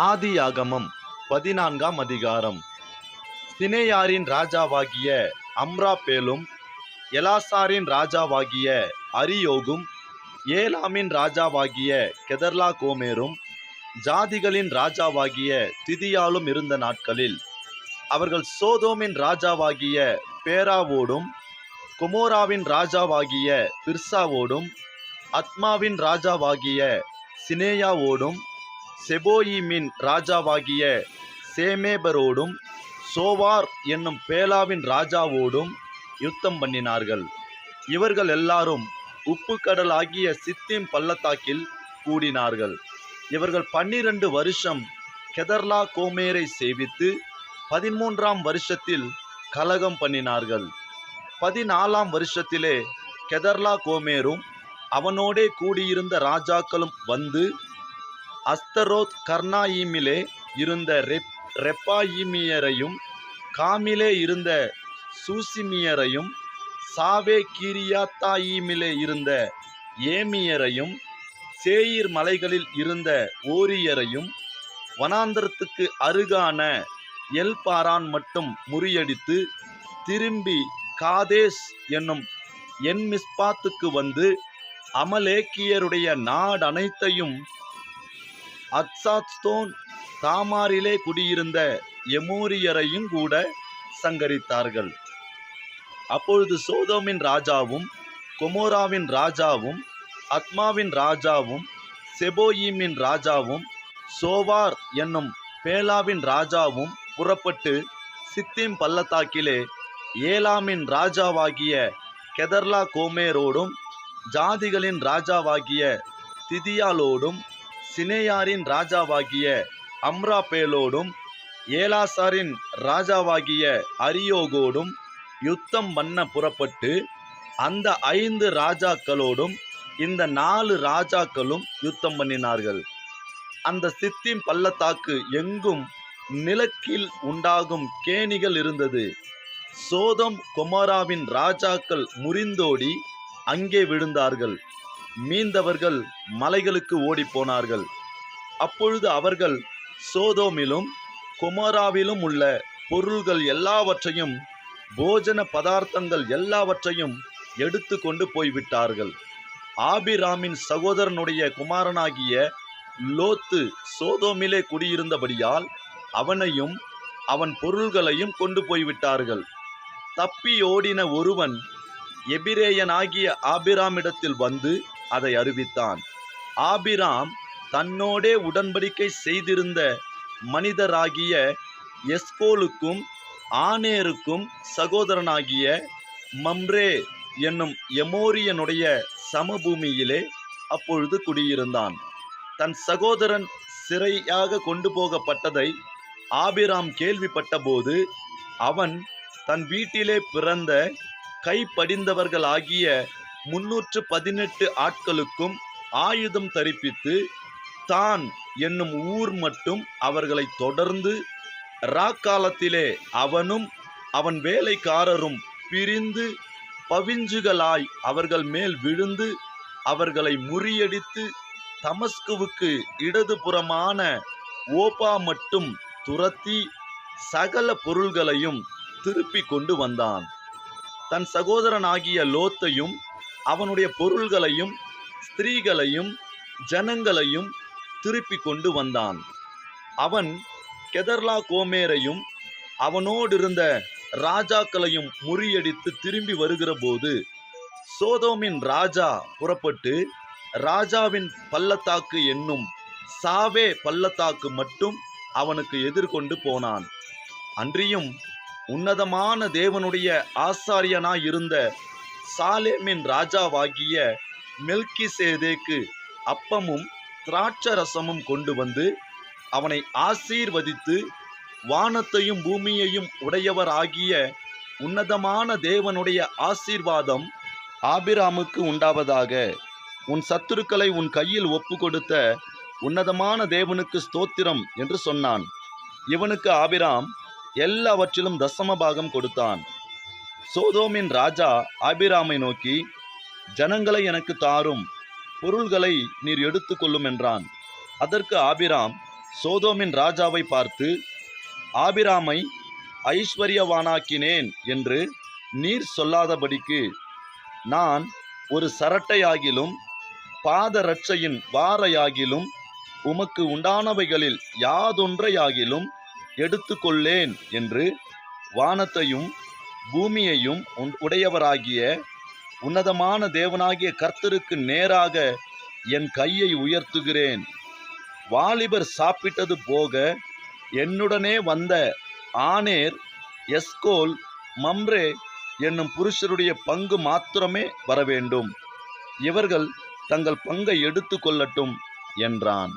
ஆதியாகமம் 14ஆம் அதிகாரம். சினேயாரின் ராஜாவாகிய அம்ராப்பேலும், எலாசாரின் ராஜாவாகிய அரியோகும், ஏலாமின் ராஜாவாகிய கெதர்லாகோமேரும், ஜாதிகளின் ராஜாவாகிய திதியாலும் இருந்த நாட்களில் அவர்கள் சோதோமின் ராஜாவாகிய பேராவோடும், கொமோராவின் ராஜாவாகிய பிர்சாவோடும், அத்மாவின் ராஜாவாகிய சினேயாவோடும், செபோயிமின் ராஜாவாகிய சேமேபரோடும், சோவார் என்னும் பேலாவின் ராஜாவோடும் யுத்தம் பண்ணினார்கள். இவர்கள் எல்லாரும் உப்பு கடல் ஆகிய சித்தீம் பள்ளத்தாக்கில் கூடினார்கள். இவர்கள் 12 வருஷம் கெதர்லாகோமேரை சேவித்து 13ஆம் வருஷத்தில் கலகம் பண்ணினார்கள். 14ஆம் வருஷத்திலே கெதர்லாகோமேரும் அவனோடே கூடியிருந்த ராஜாக்களும் வந்து அஸ்தரோத் கர்னாயிமிலே இருந்த ரெப்பாயிமியரையும், காமிலே இருந்த சூசிமியரையும், சாவே கீரியாத்தாயிமிலே இருந்த ஏமியரையும், சேயீர் மலைகளில் இருந்த ஓரியரையும், வனாந்தரத்துக்கு அருகான எல்பாரான் மட்டும் முறியடித்து திரும்பி காதேஸ் என்னும் என்மிஸ்பாத்துக்கு வந்து அமலேக்கியருடைய நாடனைத்தையும் அத்சாத்ஸ்தோன் தாமாரிலே குடியிருந்த எமோரியரையும் கூட சங்கரித்தார்கள். அப்பொழுது சோதோமின் ராஜாவும், கொமோராவின் ராஜாவும், அத்மாவின் ராஜாவும், செபோயிமின் ராஜாவும், சோவார் என்னும் பேலாவின் ராஜாவும் புறப்பட்டு சித்தீம் பள்ளத்தாக்கிலே ஏலாமின் ராஜாவாகிய கெதர்லாகோமேரோடும், ஜாதிகளின் ராஜாவாகிய திதியாலோடும், சினேயாரின் ராஜாவாகிய அம்ராப்பேலோடும், ஏலாசாரின் ராஜாவாகிய அரியோகோடும் யுத்தம் பண்ண புறப்பட்டு அந்த 5 ராஜாக்களோடும் இந்த 4 ராஜாக்களும் யுத்தம் பண்ணினார்கள். அந்த சித்தீம் பள்ளத்தாக்கு எங்கும் நிலக்கீல் உண்டாகும் கேணிகள் இருந்தது. சோதோம் கொமோராவின் ராஜாக்கள் முறிந்தோடி அங்கே விழுந்தார்கள். மீந்தவர்கள் மலைகளுக்கு ஓடிப்போனார்கள். அப்பொழுது அவர்கள் சோதோமிலும் கொமோராவிலும் உள்ள பொருள்கள் எல்லாவற்றையும், போஜன பதார்த்தங்கள் எல்லாவற்றையும் எடுத்து கொண்டு போய்விட்டார்கள். ஆபிராமின் சகோதரனுடைய குமாரனாகிய லோத்து சோதோமிலே குடியிருந்தபடியால் அவனையும் அவன் பொருள்களையும் கொண்டு போய்விட்டார்கள். தப்பி ஓடின ஒருவன் எபிரேயனாகிய ஆபிராமிடத்தில் வந்து அதை அறிவித்தான். ஆபிராம் தன்னோடே உடன்படிக்கை செய்திருந்த மனிதராகிய எஸ்கோலுக்கும் ஆனேருக்கும் சகோதரனாகிய மம்ரே என்னும் எமோரியனுடைய சமபூமியிலே அப்பொழுது குடியிருந்தான். தன் சகோதரன் சிறையாக கொண்டு போகப்பட்டதை ஆபிராம் கேள்விப்பட்டபோது அவன் தன் வீட்டிலே பிறந்த கைப்படிந்தவர்களாகிய 318 ஆட்களுக்கும் ஆயுதம் தரிப்பித்து தான் என்னும் ஊர் மட்டும் அவர்களை தொடர்ந்து ராக்காலத்திலே அவனும் அவன் வேலைக்காரரும் பிரிந்து பவிஞ்சுகளாய் அவர்கள் மேல் விழுந்து அவர்களை முறியடித்து தமஸ்குவுக்கு இடதுபுறமான ஓபா மட்டும் துரத்தி சகல பொருள்களையும் திருப்பி கொண்டு வந்தான். தன் சகோதரனாகிய லோத்தையும் அவனுடைய பொருள்களையும் ஸ்திரீகளையும் ஜனங்களையும் திருப்பி கொண்டு வந்தான். அவன் கெதர்லாகோமேரையும் அவனோடிருந்த ராஜாக்களையும் முறியடித்து திரும்பி வருகிற போது சோதோமின் ராஜா புறப்பட்டு ராஜாவின் பள்ளத்தாக்கு என்னும் சாவே பள்ளத்தாக்கு மட்டும் அவனுக்கு எதிர்கொண்டு போனான். அன்றியும் உன்னதமான தேவனுடைய ஆசாரியனாயிருந்த சாலேமின் ராஜாவாகிய மெல்கிசேதேக்கு அப்பமும் திராட்சரசமும் கொண்டு வந்து அவனை ஆசீர்வதித்து, வானத்தையும் பூமியையும் உடையவராகிய உன்னதமான தேவனுடைய ஆசீர்வாதம் ஆபிராமுக்கு உண்டாவதாக, உன் சத்துருக்களை உன் கையில் ஒப்பு கொடுத்த உன்னதமான தேவனுக்கு ஸ்தோத்திரம் என்று சொன்னான். இவனுக்கு ஆபிராம் எல்லாவற்றிலும் தசமபாகம் கொடுத்தான். சோதோமின் ராஜா ஆபிராமை நோக்கி, ஜனங்களை எனக்கு தாரும், பொருள்களை நீர் எடுத்துக்கொள்ளும் என்றான். அதற்கு ஆபிராம், சோதோமின் ராஜாவை பார்த்து, ஆபிராமை ஐஸ்வர்யவானாக்கினேன் என்று நீர் சொல்லாதபடிக்கு நான் ஒரு சரட்டையாகிலும் பாதரட்சையின் வாரையாகிலும் உமக்கு உண்டானவைகளில் யாதொன்றையாகிலும் எடுத்துக்கொள்ளேன் என்று வானத்தையும் பூமியையும் உடையவராகிய உன்னதமான தேவனாகிய கர்த்தருக்கு நேராக என் கையை உயர்த்துகிறேன். வாலிபர் சாப்பிட்டது போக என்னுடனே வந்த ஆனேர், எஸ்கோல், மம்ரே என்னும் புருஷருடைய பங்கு மாத்திரமே வரவேண்டும். இவர்கள் தங்கள் பங்கை எடுத்து கொள்ளட்டும் என்றான்.